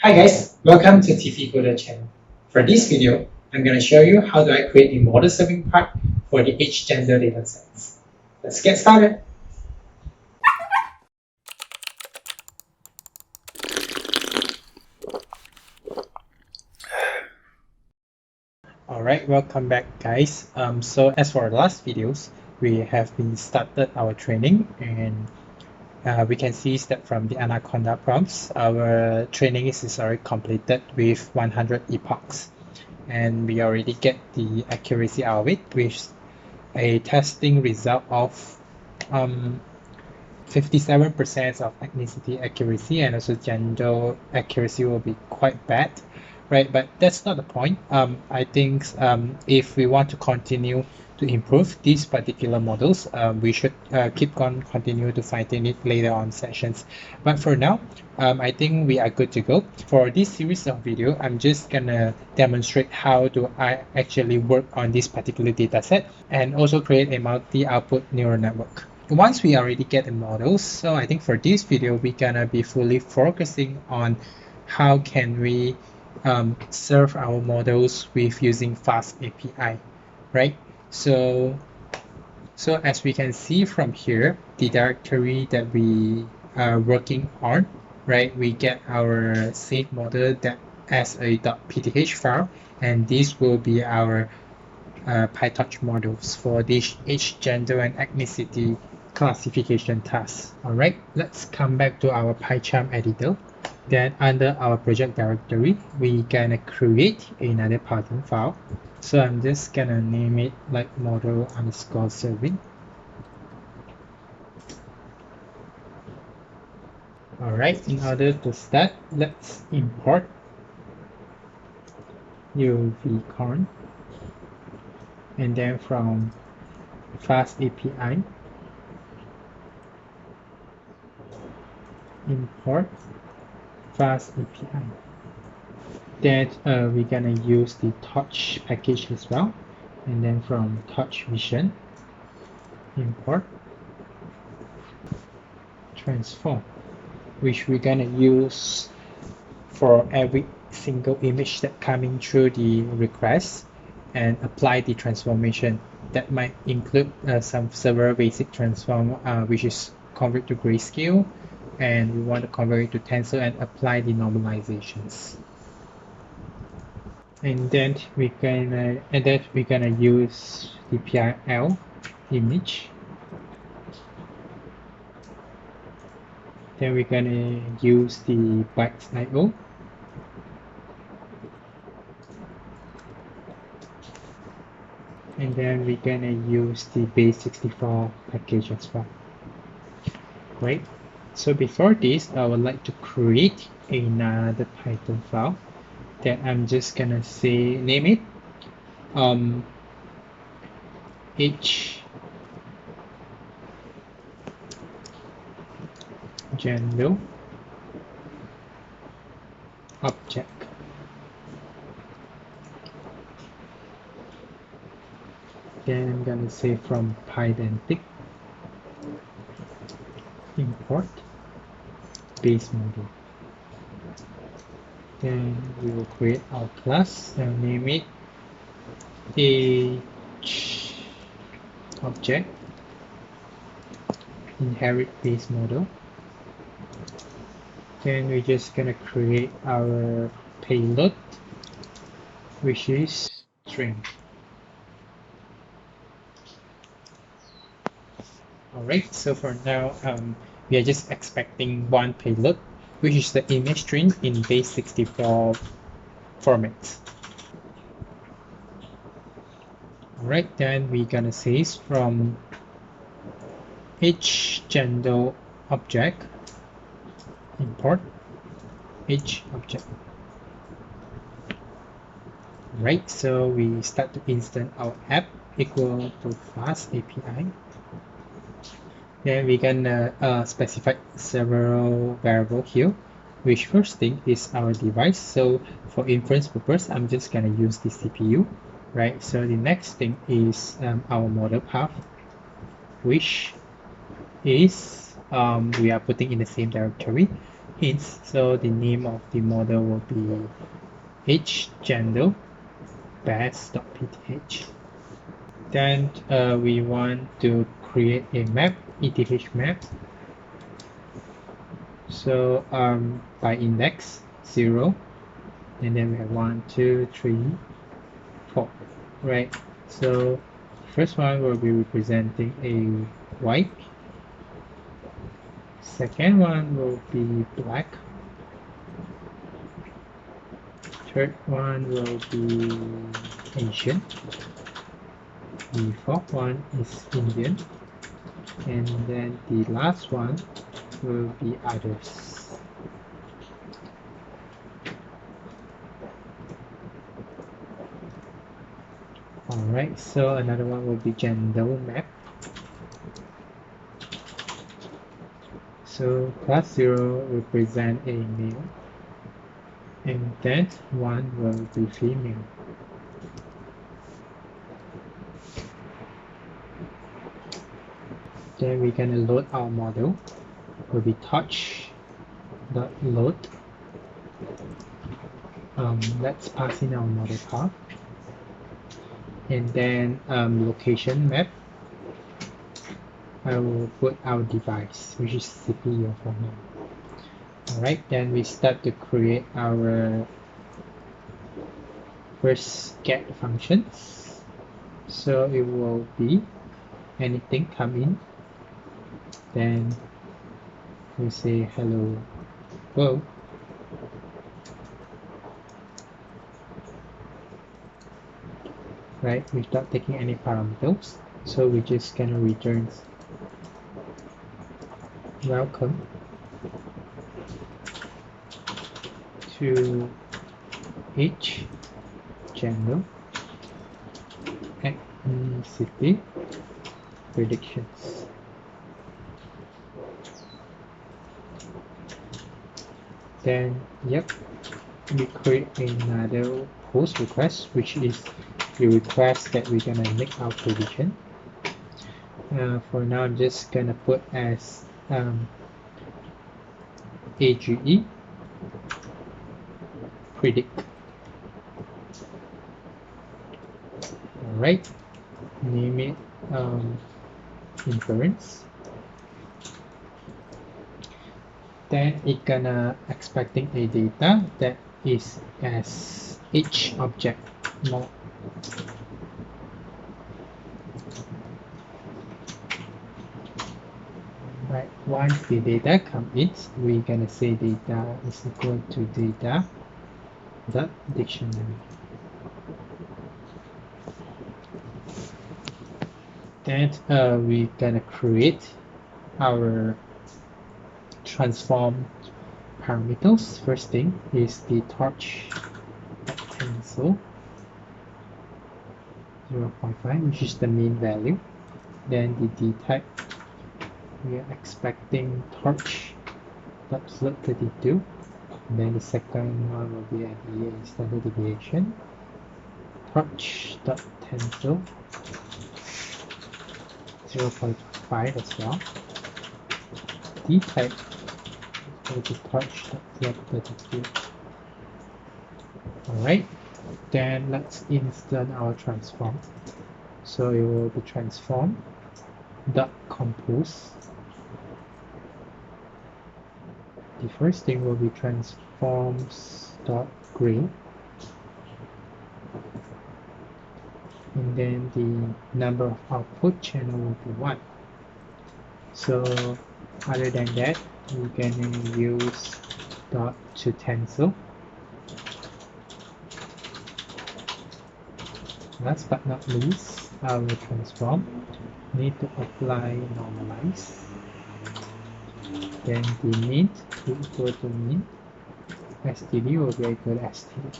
Hi guys, welcome to TV Coder channel. For this video, I'm going to show you how do I create the model serving part for the age gender datasets. Let's get started. Alright, welcome back guys. So as for the last videos, we have been started our training and we can see that from the Anaconda prompts, our training is already completed with 100 epochs. And we already get the accuracy out of it with a testing result of 57% of ethnicity accuracy, and also gender accuracy will be quite bad, right? But that's not the point. I think if we want to continue to improve these particular models, we should keep on continue to fine-tune it later on sessions. But for now, I think we are good to go. For this series of video, I'm just gonna demonstrate how do I actually work on this particular dataset and also create a multi-output neural network. Once we already get the models, so I think for this video, we're gonna be fully focusing on how can we serve our models with using fast API, right? So as we can see from here, the directory that we are working on, right? We get our seed model that as a .pth file, and this will be our PyTorch models for this age, gender, and ethnicity classification task. All right, let's come back to our PyCharm editor. Then under our project directory, we gonna create another Python file. So I'm just gonna name it like model underscore serving. All right, in order to start, let's import UVcorn, and then from fast API, import fast API. Then we're gonna use the torch package as well, and then from torch vision, import transform, which we're gonna use for every single image that coming through the request, and apply the transformation that might include several basic transform, which is convert to grayscale, and we want to convert it to tensor and apply the normalizations. And then we're gonna use the PIL image. Then we're gonna use the bytes.io. And then we're gonna use the base64 package as well. Great. So before this, I would like to create another Python file that I'm just gonna say name it age gender object. Then I'm gonna say from pydantic import base model. Then we will create our class and name it age object inherit base model. Then we're just gonna create our payload, which is string. Alright, so for now, we are just expecting one payload, which is the image string in base64 format. Alright, then we're gonna say from age gender object import age object. Right, so we start to instance our app equal to fast API. Then we're gonna specify several variables here, which first thing is our device. So for inference purpose, I'm just gonna use the CPU, right? So the next thing is our model path, which is we are putting in the same directory, hints. So the name of the model will be hgender best.pth. Then we want to create a map, ETH map. So by index 0, and then we have 1, 2, 3, 4, right? So first one will be representing a white. Second one will be black. Third one will be Asian. The fourth one is Indian. And then the last one will be others. Alright, so another one will be gender map. So class 0 represent a male, and that one will be female. Then we're gonna load our model. Will be touch.load. Let's pass in our model path, and then location map. I will put our device, which is CPU for now. Alright, then we start to create our first get functions. So it will be anything come in, then we say hello world. Right, without taking any parameters, so we're just gonna return welcome to each channel ethnicity predictions. Then we create another post request, which is the request that we're gonna make our prediction. For now, I'm just gonna put as AGE predict. Alright, name it inference. Then it's gonna expecting a data that is as each object mod. Right, once the data comes in, we're gonna say data is equal to data dot dictionary. Then we're gonna create our transform parameters. First thing is the torch tensor 0.5, which is the mean value. Then the detect, we are expecting torch float 32. And then the second one will be at the standard deviation, torch.tensor 0.5 as well. Detect will be torch.float 32. Alright, then let's insert our transform. So it will be transform dot compose. The first thing will be transforms dot gray, and then the number of output channel will be 1. So other than that, we can use dot to tensor. Last but not least, our transform need to apply normalize. Then the mean will equal to mean. STD will be equal to STD.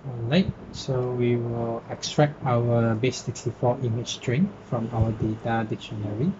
Alright, so we will extract our base64 image string from our data dictionary.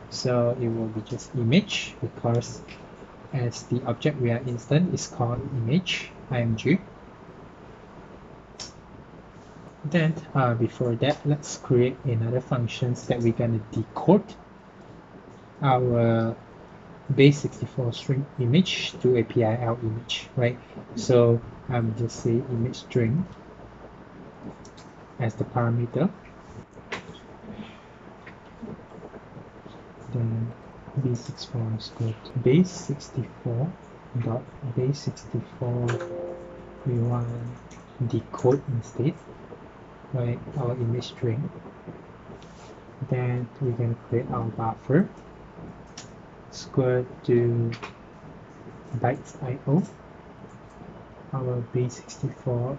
So it will be just image, because as the object we are instant is called image img. Then before that, let's create another functions that we're going to decode our base64 string image to a PIL image, right? So just say image string as the parameter, then b64 is good. Base64 dot base64 we want decode instead, right? Our image string. Then we're going to create our buffer square to bytes IO, our base64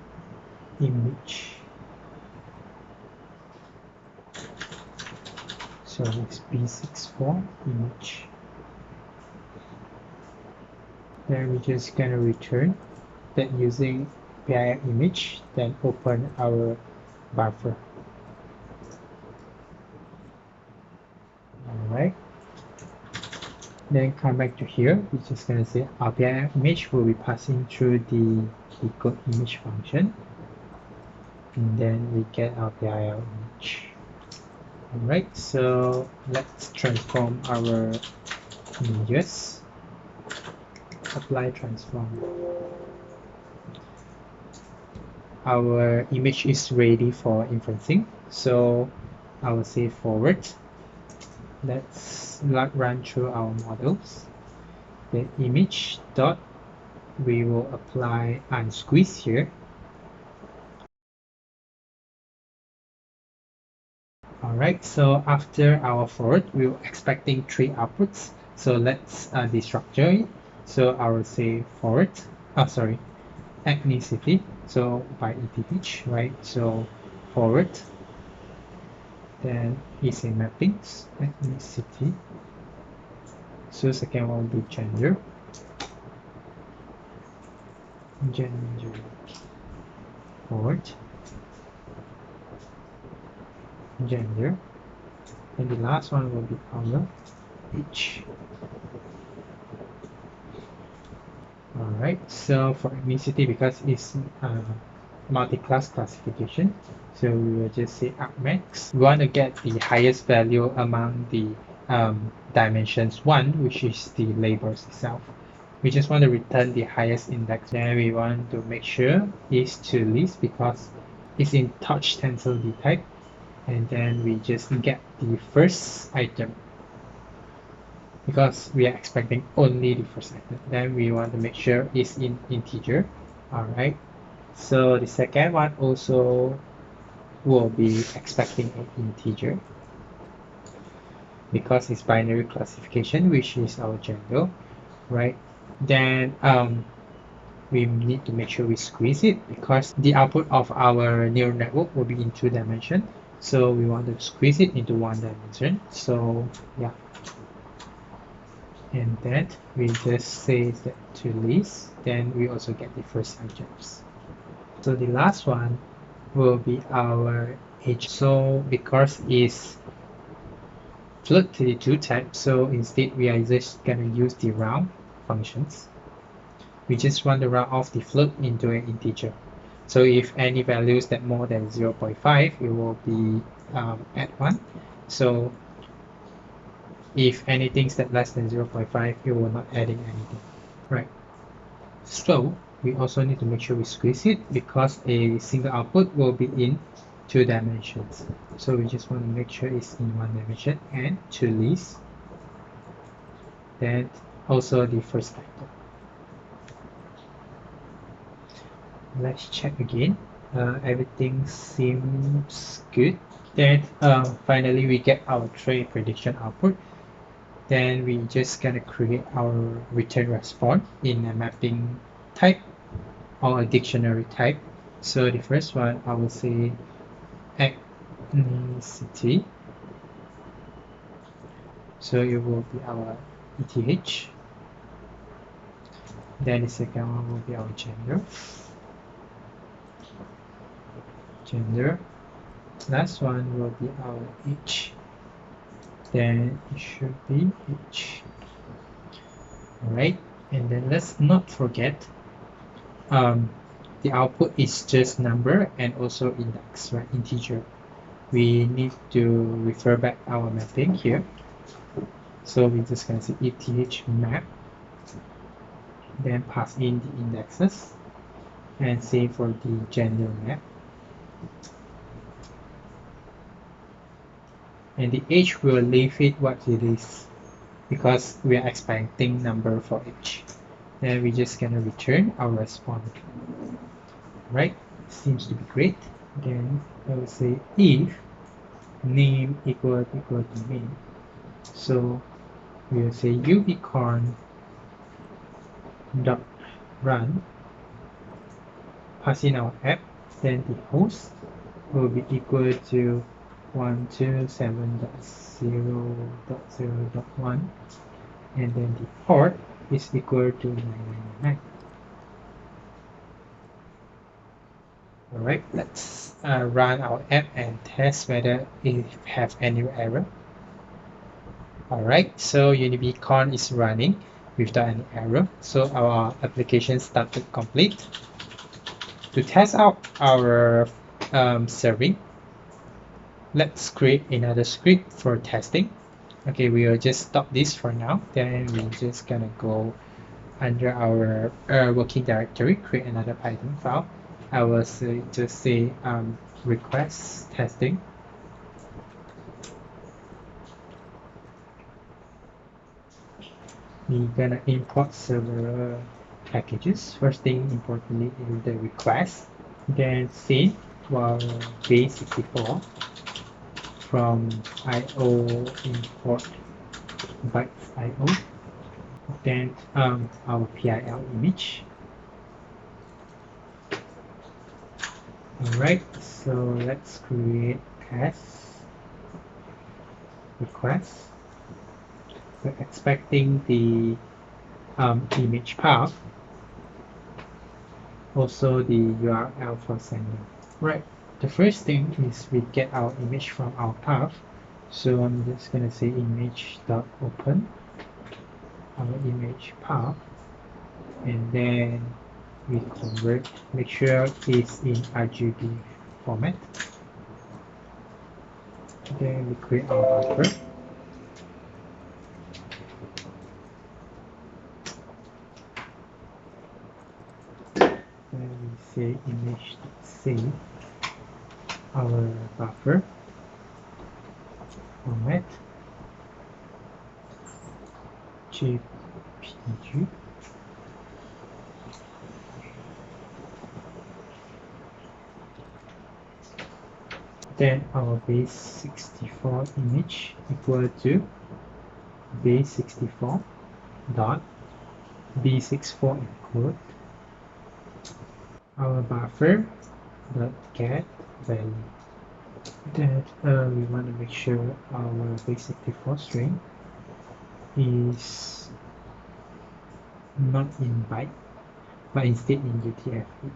image. So it's b64 image. Then we're just gonna return that using PIL image, then open our buffer. Alright. Then come back to here, we're just gonna say our PIL image will be passing through the decode image function. And then we get our PIL image. Alright, so let's transform our images. Apply transform. Our image is ready for inferencing, so I will say forward. Let's run through our models. The image dot, we will apply unsqueeze here. Alright, so after our forward, we were expecting 3 outputs. So let's destructure it. So I will say forward, ethnicity. So by ETH, right? So forward, then is a mappings, ethnicity. So second one will be gender. Gender forward. Gender, and the last one will be color age. Alright, so for ethnicity, because it's multi-class classification, so we will just say argmax. We want to get the highest value among the dimensions 1, which is the labels itself. We just want to return the highest index. Then we want to make sure it's to list because it's in touch tensor D type. And then we just get the first item because we are expecting only the first item. Then we want to make sure it's in integer. Alright, so the second one also will be expecting an integer because it's binary classification, which is our gender, right? Then we need to make sure we squeeze it because the output of our neural network will be in 2 dimensions. So we want to squeeze it into 1 dimension. So yeah. And then we just say that to list. Then we also get the first items. So the last one will be our age. So because it's float32 type, so instead we are just gonna use the round functions. We just want to round off the float into an integer. So if any values that more than 0.5, it will be at 1. So if anything that less than 0.5, it will not adding anything. Right. So we also need to make sure we squeeze it because a single output will be in 2 dimensions. So we just want to make sure it's in 1 dimension and to list. Then also the first item. Let's check again. Everything seems good. Then finally we get our trade prediction output. Then we just gonna create our return response in a mapping type or a dictionary type. So the first one I will say ethnicity. So it will be our ETH. Then the second one will be our gender. Last one will be our age. Then it should be age. Alright, and then let's not forget the output is just number and also index, right? Integer. We need to refer back our mapping here. So we're just going to say eth map, then pass in the indexes, and same for the gender map. And the age will leave it what it is because we are expecting number for age. Then we're just gonna return our response. Right? Seems to be great. Then I will say if name equal to name. So we'll say unicorn dot run, pass in our app, then the host will be equal to 127.0.0.1, and then the port is equal to 999. Alright, let's run our app and test whether it have any error. Alright, so Unicorn is running without any error, so our application started complete. To test out our serving, let's create another script for testing. Okay, we will just stop this for now. Then we're just gonna go under our working directory, create another Python file. I will just say request testing. We're gonna import several packages. First thing importantly is the request. Then save while base64 from IO import bytes IO. Then our PIL image. Alright, so let's create test request. We're expecting the image path, also the URL for sending. Right, the first thing is we get our image from our path. So I'm just gonna say image.open our image path, and then we convert, make sure it's in RGB format. Then we create our buffer. Then we say image.save our buffer format JPG. Then our base64 image equal to base64 dot b64 include our buffer dot get value. That we want to make sure our base64 string is not in byte but instead in UTF-8.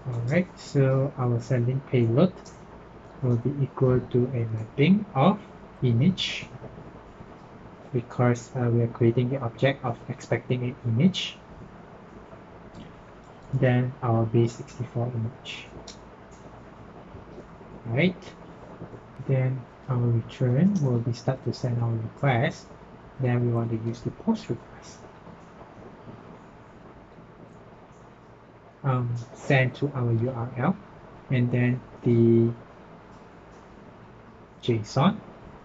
Alright, so our sending payload will be equal to a mapping of image, because we are creating the object of expecting an image, then our base64 image. Right, then our return will be start to send our request, then we want to use the post request. Send to our URL, and then the JSON,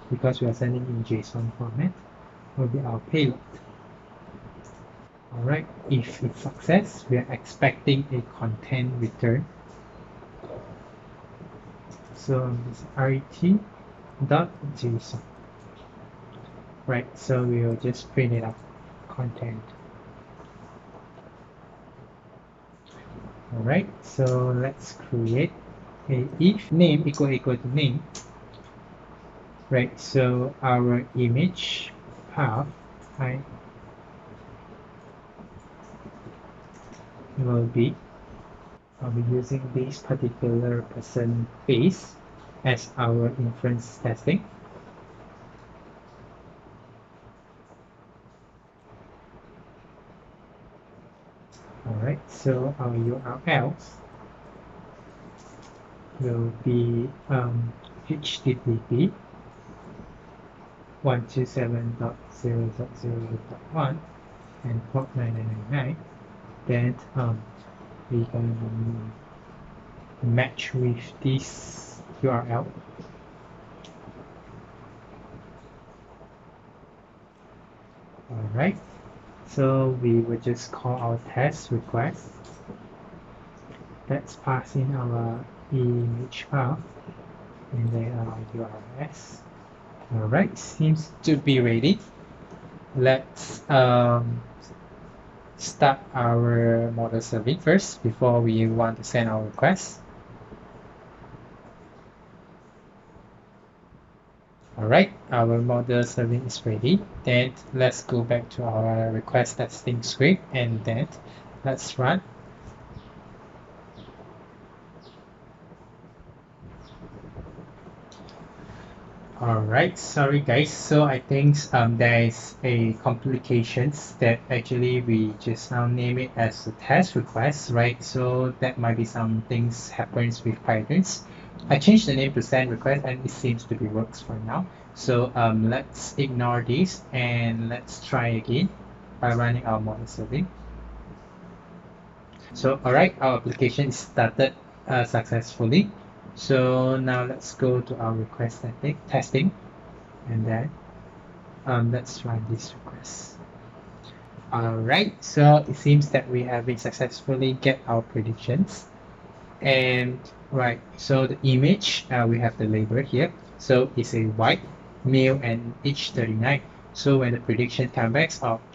because we are sending in JSON format, will be our payload. Alright, if it's success, we are expecting a content return. So this ret.json. Right, so we will just print it up, content. Alright, so let's create a if name equal to name. Right, so our image path will be, I'll be using this particular person face as our inference testing. Alright, so our URLs will be http 127.0.0.1 and port 9999. Then we can match with this URL. Alright, so we will just call our test request. Let's pass in our image path and then our URLs. Alright, seems to be ready. Let's start our model serving first before we want to send our request. Alright, our model serving is ready. Then let's go back to our request testing script and then let's run. Alright, sorry guys. So I think there is a complications that actually we just now name it as a test request, right? So that might be some things happens with Pythons. I changed the name to send request and it seems to be works for now. So let's ignore this and let's try again by running our model serving. So alright, our application is started successfully. So now let's go to our request testing and then let's run this request. Alright, so it seems that we have been successfully get our predictions. And right, so the image, we have the label here. So it's a white, male and age 39. So when the prediction comes back,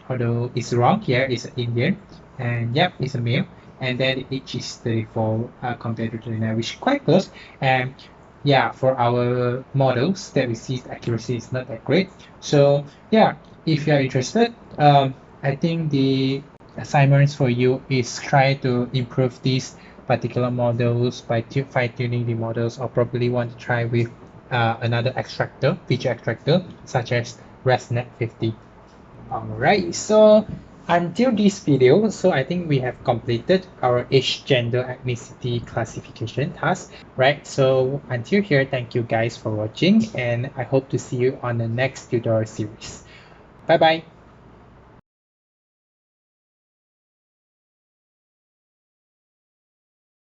although it's wrong here, it's an Indian. And yep, it's a male. And then the age is 34 compared to 29, which is quite close. And yeah, for our models that we see, the accuracy is not that great. So yeah, if you are interested, I think the assignments for you is try to improve these particular models by fine-tuning the models, or probably want to try with another extractor, feature extractor, such as ResNet 50. Alright, so until this video, so I think we have completed our age, gender, ethnicity classification task, right? So until here, thank you guys for watching, and I hope to see you on the next tutorial series. Bye bye.